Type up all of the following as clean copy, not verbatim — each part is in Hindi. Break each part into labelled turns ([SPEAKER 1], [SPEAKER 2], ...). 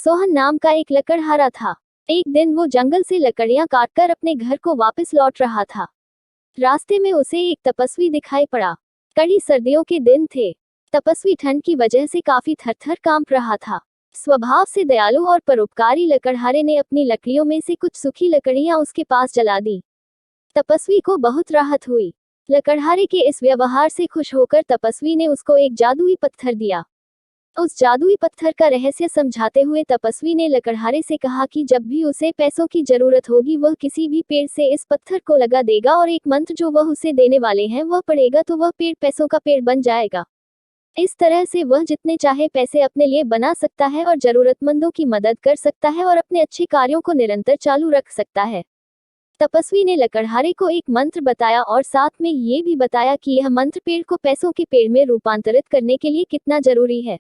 [SPEAKER 1] सोहन नाम का एक लकड़हारा था। एक दिन वो जंगल से लकड़ियां काटकर अपने घर को वापस लौट रहा था। रास्ते में उसे एक तपस्वी दिखाई पड़ा। कड़ी सर्दियों के दिन थे। तपस्वी ठंड की वजह से काफी थरथर कांप रहा था। स्वभाव से दयालु और परोपकारी लकड़हारे ने अपनी लकड़ियों में से कुछ सूखी लकड़ियां उसके पास जला दी। तपस्वी को बहुत राहत हुई। लकड़हारे के इस व्यवहार से खुश होकर तपस्वी ने उसको एक जादुई पत्थर दिया। उस जादुई पत्थर का रहस्य समझाते हुए तपस्वी ने लकड़हारे से कहा कि जब भी उसे पैसों की जरूरत होगी वह किसी भी पेड़ से इस पत्थर को लगा देगा और एक मंत्र जो वह उसे देने वाले हैं वह पढ़ेगा तो वह पेड़ पैसों का पेड़ बन जाएगा। इस तरह से वह जितने चाहे पैसे अपने लिए बना सकता है और जरूरतमंदों की मदद कर सकता है और अपने अच्छे कार्यों को निरंतर चालू रख सकता है। तपस्वी ने लकड़हारे को एक मंत्र बताया और साथ में ये भी बताया कि यह मंत्र पेड़ को पैसों के पेड़ में रूपांतरित करने के लिए कितना जरूरी है।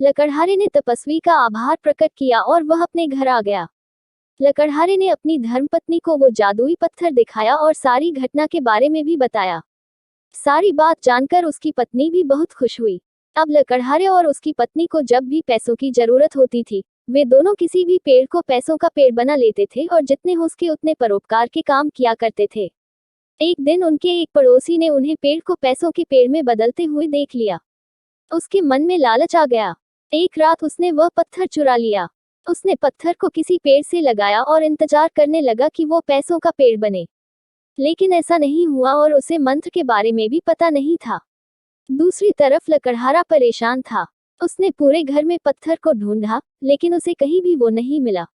[SPEAKER 1] लकड़हारे ने तपस्वी का आभार प्रकट किया और वह अपने घर आ गया। लकड़हारे ने अपनी धर्मपत्नी को वो जादुई पत्थर दिखाया और सारी घटना के बारे में भी बताया। सारी बात जानकर उसकी पत्नी भी बहुत खुश हुई। अब लकड़हारे और उसकी पत्नी को जब भी पैसों की जरूरत होती थी वे दोनों किसी भी पेड़ को पैसों का पेड़ बना लेते थे और जितने हो सके उतने परोपकार के काम किया करते थे। एक दिन उनके एक पड़ोसी ने उन्हें पेड़ को पैसों के पेड़ में बदलते हुए देख लिया। उसके मन में लालच आ गया। एक रात उसने वह पत्थर चुरा लिया। उसने पत्थर को किसी पेड़ से लगाया और इंतजार करने लगा कि वो पैसों का पेड़ बने। लेकिन ऐसा नहीं हुआ और उसे मंत्र के बारे में भी पता नहीं था। दूसरी तरफ लकड़हारा परेशान था। उसने पूरे घर में पत्थर को ढूंढा लेकिन उसे कहीं भी वो नहीं मिला।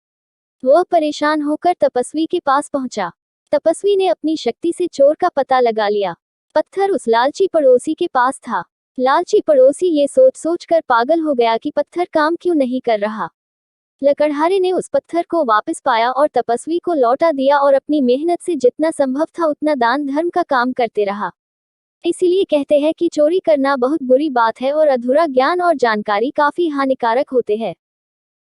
[SPEAKER 1] वह परेशान होकर तपस्वी के पास पहुंचा। तपस्वी ने अपनी शक्ति से चोर का पता लगा लिया। पत्थर उस लालची पड़ोसी के पास था। लालची पड़ोसी ये सोच सोच कर पागल हो गया कि पत्थर काम क्यों नहीं कर रहा। लकड़हारे ने उस पत्थर को वापस पाया और तपस्वी को लौटा दिया और अपनी मेहनत से जितना संभव था उतना दान धर्म का काम करते रहा। इसीलिए कहते हैं कि चोरी करना बहुत बुरी बात है और अधूरा ज्ञान और जानकारी काफी हानिकारक होते हैं।